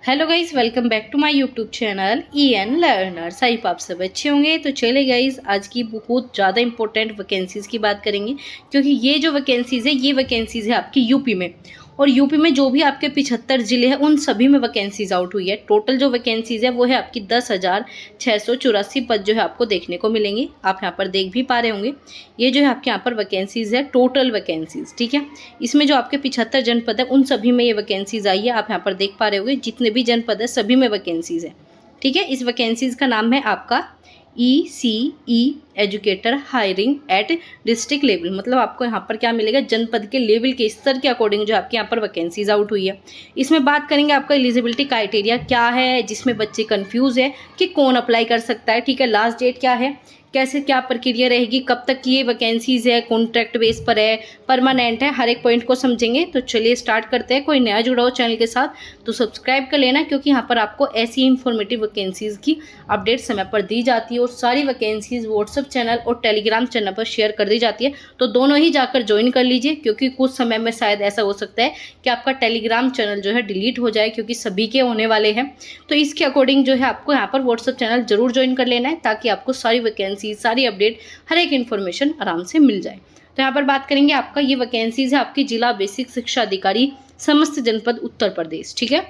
Hello guys, welcome back to my YouTube channel EN learners. आई आप सब अच्छे होंगे। तो चले गाइज, आज की बहुत ज़्यादा इंपॉर्टेंट वैकेंसीज़ की बात करेंगे, क्योंकि ये जो वैकेंसीज़ है ये वैकेंसीज़ है आपकी यूपी में। और यूपी में जो भी आपके 75 ज़िले हैं उन सभी में वैकेंसीज़ आउट हुई है। टोटल जो वैकेंसीज़ है वो है आपकी 10,684 पद जो है आपको देखने को मिलेंगे। आप यहाँ पर देख भी पा रहे होंगे, ये जो है आपके यहाँ पर वैकेंसीज़ है, टोटल वैकेंसीज़, ठीक है। इसमें जो आपके 75 जनपद है उन सभी में ये वैकेंसीज़ आई है। आप यहाँ पर देख पा रहे होंगे, जितने भी जनपद है सभी में वैकेंसीज़ है, ठीक है। इस वैकेंसीज़ का नाम है आपका ECE educator hiring at district level. मतलब आपको यहाँ पर क्या मिलेगा, जनपद के लेवल के स्तर के अकॉर्डिंग जो आपके यहाँ पर वैकेंसीज आउट हुई है। इसमें बात करेंगे आपका एलिजिबिलिटी क्राइटेरिया क्या है, जिसमें बच्चे कंफ्यूज है कि कौन अप्लाई कर सकता है, ठीक है। लास्ट डेट क्या है, कैसे क्या प्रक्रिया रहेगी, कब तक की ये वैकेंसीज है, कॉन्ट्रैक्ट बेस पर है, परमानेंट है, हर एक पॉइंट को समझेंगे। तो चलिए स्टार्ट करते हैं। कोई नया जुड़ा हो चैनल के साथ तो सब्सक्राइब कर लेना, क्योंकि यहाँ पर आपको ऐसी इंफॉर्मेटिव वैकेंसीज की अपडेट समय पर दी जाती है और सारी वैकेंसीज व्हाट्सएप चैनल और टेलीग्राम चैनल पर शेयर कर दी जाती है। तो दोनों ही जाकर ज्वाइन कर लीजिए, क्योंकि कुछ समय में शायद ऐसा हो सकता है कि आपका टेलीग्राम चैनल जो है डिलीट हो जाए, क्योंकि सभी के होने वाले हैं। तो इसके अकॉर्डिंग जो है आपको यहाँ पर व्हाट्सएप चैनल जरूर ज्वाइन कर लेना है, ताकि आपको सारी वैकेंसी, सारी अपडेट, हर एक इन्फॉर्मेशन आराम से मिल जाए। तो यहाँ पर बात करेंगे आपका ये वैकेंसीज है आपकी जिला बेसिक शिक्षा अधिकारी समस्त जनपद उत्तर प्रदेश, ठीक है,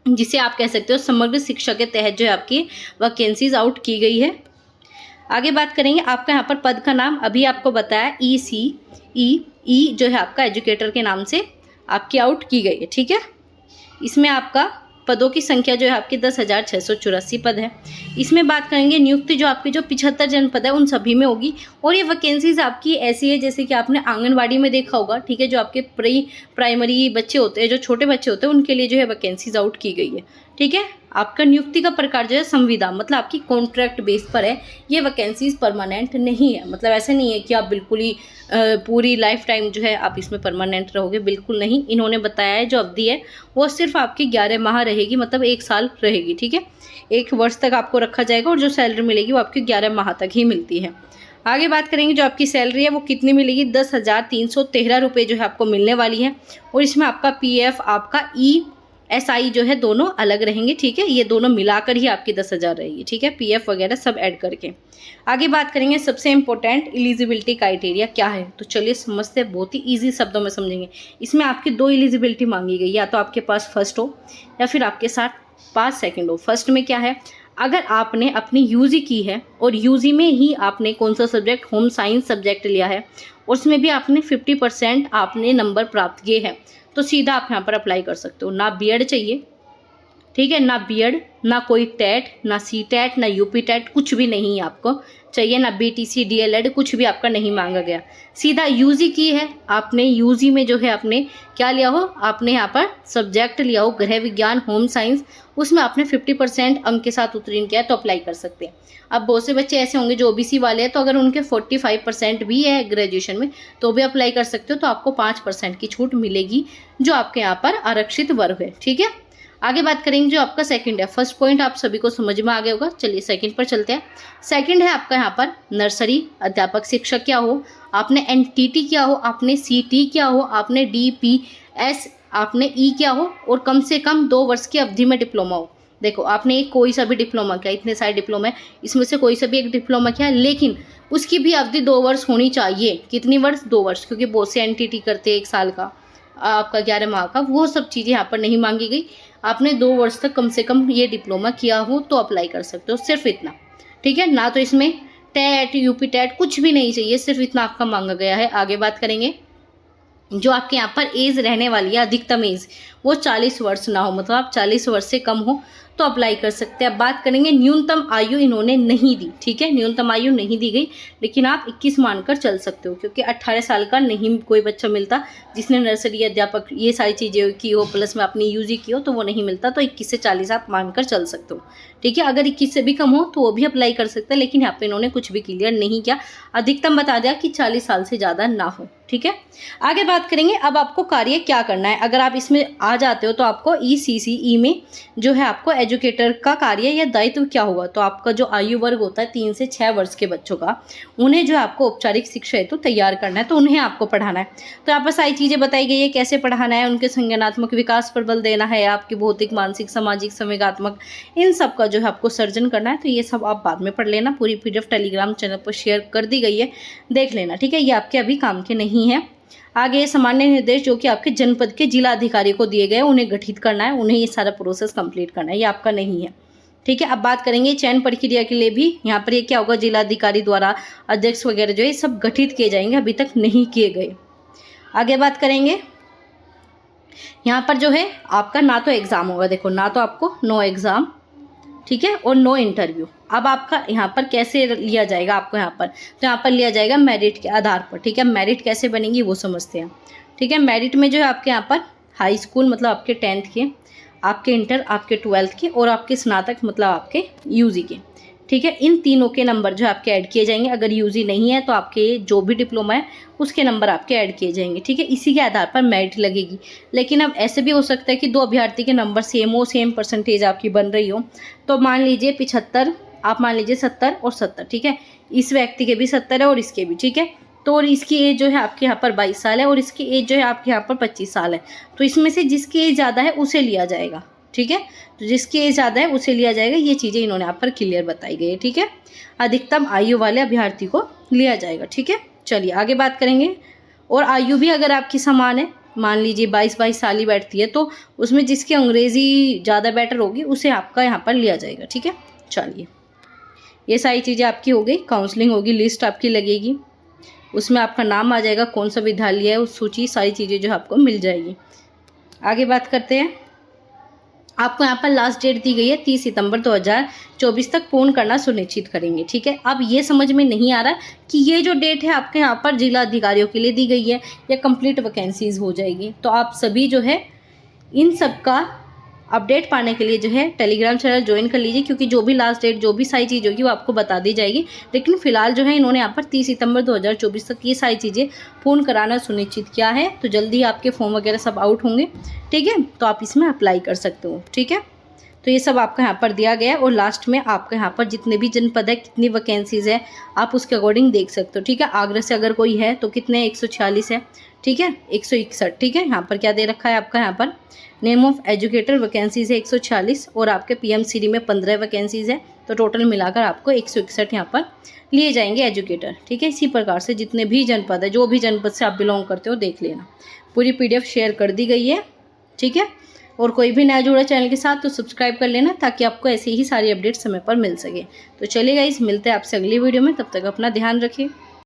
जिसे आप कह सकते हो समग्र शिक्षा के तहत जो है आपकी वैकेंसीज आउट की गई है। आगे बात करेंगे आपका यहाँ पर पद का नाम अभी आपको बताया ECE जो है आपका एजुकेटर के नाम से आपकी आउट की गई है, ठीक है। इसमें आपका पदों की संख्या जो है आपकी 10,684 पद है। इसमें बात करेंगे नियुक्ति जो आपकी जो 75 जनपद है उन सभी में होगी। और ये वैकेंसीज आपकी ऐसी है जैसे कि आपने आंगनवाड़ी में देखा होगा, ठीक है। जो आपके प्राइमरी बच्चे होते हैं, जो छोटे बच्चे होते हैं, उनके लिए जो है वैकेंसीज आउट की गई है, ठीक है। आपका नियुक्ति का प्रकार जो है संविदा, मतलब आपकी कॉन्ट्रैक्ट बेस पर है। ये वैकेंसीज परमानेंट नहीं है, मतलब ऐसे नहीं है कि आप बिल्कुल ही पूरी लाइफ टाइम जो है आप इसमें परमानेंट रहोगे, बिल्कुल नहीं। इन्होंने बताया है जो अवधि है वो सिर्फ आपकी 11 माह रहेगी, मतलब 1 साल रहेगी, ठीक है। 1 वर्ष तक आपको रखा जाएगा और जो सैलरी मिलेगी वो आपकी 11 माह तक ही मिलती है। आगे बात करेंगे जो आपकी सैलरी है वो कितनी मिलेगी, 10,313 रुपये जो है आपको मिलने वाली है। और इसमें आपका PF, आपका ESI जो है दोनों अलग रहेंगे, ठीक है। ये दोनों मिलाकर ही आपकी 10,000 रहेगी, ठीक है, PF वगैरह सब ऐड करके। आगे बात करेंगे सबसे इंपॉर्टेंट एलिजिबिलिटी क्राइटेरिया क्या है। तो चलिए समझते हैं, बहुत ही ईजी शब्दों में समझेंगे। इसमें आपकी 2 एलिजिबिलिटी मांगी गई, या तो आपके पास फर्स्ट हो या फिर आपके साथ पास सेकेंड हो। फर्स्ट में क्या है, अगर आपने अपनी UG की है और UG में ही आपने कौन सा सब्जेक्ट, होम साइंस सब्जेक्ट लिया है, और उसमें भी आपने 50% आपने नंबर प्राप्त किए हैं, तो सीधा आप यहाँ पर अप्लाई कर सकते हो। ना BEd चाहिए, ठीक है, ना BEd, ना कोई टेट, ना CTET, ना UP टेट, कुछ भी नहीं आपको चाहिए, ना BTC DLED, कुछ भी आपका नहीं मांगा गया। सीधा UG की है आपने, UG में जो है आपने क्या लिया हो, आपने यहाँ पर सब्जेक्ट लिया हो गृह विज्ञान, होम साइंस, उसमें आपने 50% अंक के साथ उत्तीर्ण किया है तो अप्लाई कर सकते हैं। अब बहुत से बच्चे ऐसे होंगे जो OBC वाले हैं, तो अगर उनके 45% भी है ग्रेजुएशन में तो भी अप्लाई कर सकते हो, तो आपको 5% की छूट मिलेगी, जो आपके यहाँ पर आरक्षित वर्ग है, ठीक है। आगे बात करेंगे जो आपका सेकंड है। फर्स्ट पॉइंट आप सभी को समझ में आ गया होगा, चलिए सेकंड पर चलते हैं। सेकंड है आपका यहाँ पर नर्सरी अध्यापक शिक्षक क्या हो, आपने NTT क्या हो, आपने CT क्या हो, आपने DPS, आपने E क्या हो, और कम से कम 2 वर्ष की अवधि में डिप्लोमा हो। देखो, आपने एक कोई सा भी डिप्लोमा किया, इतने सारे डिप्लोमा है, इसमें से कोई सा भी एक डिप्लोमा किया, लेकिन उसकी भी अवधि 2 वर्ष होनी चाहिए। कितनी वर्ष, 2 वर्ष, क्योंकि बहुत से NTT करते हैं 1 साल का, आपका 11 माह का, वो सब चीज़ें यहाँ पर नहीं मांगी गई। आपने 2 वर्ष तक कम से कम ये डिप्लोमा किया हो तो अप्लाई कर सकते हो, सिर्फ इतना, ठीक है। ना तो इसमें टेट, UP टेट कुछ भी नहीं चाहिए, सिर्फ इतना आपका मांगा गया है। आगे बात करेंगे जो आपके यहाँ पर एज रहने वाली है, अधिकतम एज वो 40 वर्ष ना हो, मतलब आप 40 वर्ष से कम हो तो अप्लाई कर सकते हैं। अब बात करेंगे न्यूनतम आयु इन्होंने नहीं दी, ठीक है, न्यूनतम आयु नहीं दी गई, लेकिन आप 21 मानकर चल सकते हो, क्योंकि 18 साल का नहीं कोई बच्चा मिलता जिसने नर्सरी अध्यापक ये सारी चीज़ें की हो, प्लस में अपनी UG की हो, तो वो नहीं मिलता। तो 21 से 40 आप मानकर चल सकते हो, ठीक है। अगर 21 से भी कम हो तो वो भी अप्लाई कर सकते हैं, लेकिन यहाँ पे इन्होंने कुछ भी क्लियर नहीं किया, अधिकतम बता दिया कि 40 साल से ज़्यादा ना हो, ठीक है। आगे बात करेंगे अब आपको कार्य क्या करना है। अगर आप इसमें आ जाते हो तो आपको ECCE में जो है आपको एजुकेटर का कार्य या दायित्व क्या होगा, तो आपका जो आयु वर्ग होता है 3 से 6 वर्ष के बच्चों का, उन्हें जो आपको औपचारिक शिक्षा हेतु तैयार करना है, तो उन्हें आपको पढ़ाना है। तो यहाँ पर सारी चीज़ें बताई गई है, कैसे पढ़ाना है, उनके संज्ञानात्मक विकास पर बल देना है, आपकी भौतिक, मानसिक, सामाजिक, संवेगात्मक, इन सब का जो है आपको सर्जन करना है। तो ये सब आप बाद में पढ़ लेना, पूरी PDF टेलीग्राम चैनल पर शेयर कर दी गई है, देख लेना, ठीक है। ये आपके अभी काम के नहीं है। आगे सामान्य निर्देश जो कि आपके जनपद के जिला अधिकारी को दिए गए, उन्हें गठित करना है, उन्हें ये सारा प्रोसेस कंप्लीट करना है, ये आपका नहीं है, ठीक है। अब बात करेंगे चयन प्रक्रिया के लिए भी, यहाँ पर ये क्या होगा, जिला अधिकारी द्वारा अध्यक्ष वगैरह जो है सब गठित किए जाएंगे, अभी तक नहीं किए गए। आगे बात करेंगे, यहाँ पर जो है आपका ना तो एग्ज़ाम होगा, देखो ना तो आपको नो एग्ज़ाम, ठीक है, और नो इंटरव्यू। अब आपका यहाँ पर कैसे लिया जाएगा आपको, यहाँ पर तो यहाँ पर लिया जाएगा मेरिट के आधार पर, ठीक है। मेरिट कैसे बनेगी वो समझते हैं, ठीक है। मेरिट में जो है आपके यहाँ पर हाई स्कूल मतलब आपके 10th के, आपके इंटर, आपके 12th के, और आपके स्नातक मतलब आपके UG के, ठीक है। इन तीनों के नंबर जो है आपके ऐड किए जाएंगे। अगर UG नहीं है तो आपके जो भी डिप्लोमा है उसके नंबर आपके ऐड किए जाएंगे, ठीक है। इसी के आधार पर मेरिट लगेगी। लेकिन अब ऐसे भी हो सकता है कि 2 अभ्यर्थी के नंबर सेम हो, सेम परसेंटेज आपकी बन रही हो, तो मान लीजिए 75, आप मान लीजिए 70 और 70, ठीक है। इस व्यक्ति के भी 70 है और इसके भी, ठीक है। तो और इसकी एज जो है आपके यहाँ पर 22 साल है और इसकी एज जो है आपके यहाँ पर 25 साल है। तो इसमें से जिसकी एज ज़्यादा है उसे लिया जाएगा, ठीक है। तो जिसकी एज ज़्यादा है उसे लिया जाएगा, ये चीज़ें इन्होंने यहाँ पर क्लियर बताई गई है, ठीक है। अधिकतम आयु वाले अभ्यर्थी को लिया जाएगा, ठीक है। चलिए आगे बात करेंगे। और आयु भी अगर आपकी समान है, मान लीजिए 22 साल ही बैठती है, तो उसमें जिसकी अंग्रेज़ी ज़्यादा बेटर होगी उसे आपका यहाँ पर लिया जाएगा, ठीक है। चलिए ये सारी चीज़ें आपकी हो गई। काउंसलिंग होगी, लिस्ट आपकी लगेगी, उसमें आपका नाम आ जाएगा, कौन सा विद्यालय है, उस सूची, सारी चीज़ें जो आपको मिल जाएगी। आगे बात करते हैं, आपको यहाँ पर लास्ट डेट दी गई है 30 सितंबर 2024 तक पूर्ण करना सुनिश्चित करेंगे, ठीक है। अब ये समझ में नहीं आ रहा कि ये जो डेट है आपके यहाँ पर जिला अधिकारियों के लिए दी गई है या कंप्लीट वैकेंसीज हो जाएगी। तो आप सभी जो है इन सब का अपडेट पाने के लिए जो है टेलीग्राम चैनल ज्वाइन कर लीजिए, क्योंकि जो भी लास्ट डेट, जो भी सारी चीज़ होगी वो आपको बता दी जाएगी। लेकिन फिलहाल जो है इन्होंने यहाँ पर 30 सितंबर 2024 तक ये सारी चीज़ें पूर्ण कराना सुनिश्चित किया है। तो जल्दी आपके फॉर्म वगैरह सब आउट होंगे, ठीक है। तो आप इसमें अप्लाई कर सकते हो, ठीक है। तो ये सब आपका यहाँ पर दिया गया है और लास्ट में आपका यहाँ पर जितने भी जनपद है, कितनी वैकेंसीज़ है, आप उसके अकॉर्डिंग देख सकते हो, ठीक है। आगरा से अगर कोई है तो कितने 146 है, ठीक है, 161, ठीक है। यहाँ पर क्या दे रखा है आपका, यहाँ पर नेम ऑफ एजुकेटर वैकेंसीज़ है 146 और आपके PMCD में 15 वैकेंसीज़ है। तो टोटल मिलाकर आपको 161 यहाँ पर लिए जाएंगे एजुकेटर, ठीक है। इसी प्रकार से जितने भी जनपद है, जो भी जनपद से आप बिलोंग करते हो देख लेना। पूरी PDF शेयर कर दी गई है, ठीक है। और कोई भी नया जुड़ा चैनल के साथ तो सब्सक्राइब कर लेना, ताकि आपको ऐसी ही सारी अपडेट समय पर मिल सके। तो चलिए गाइस, मिलते हैं आपसे अगली वीडियो में, तब तक अपना ध्यान रखिए।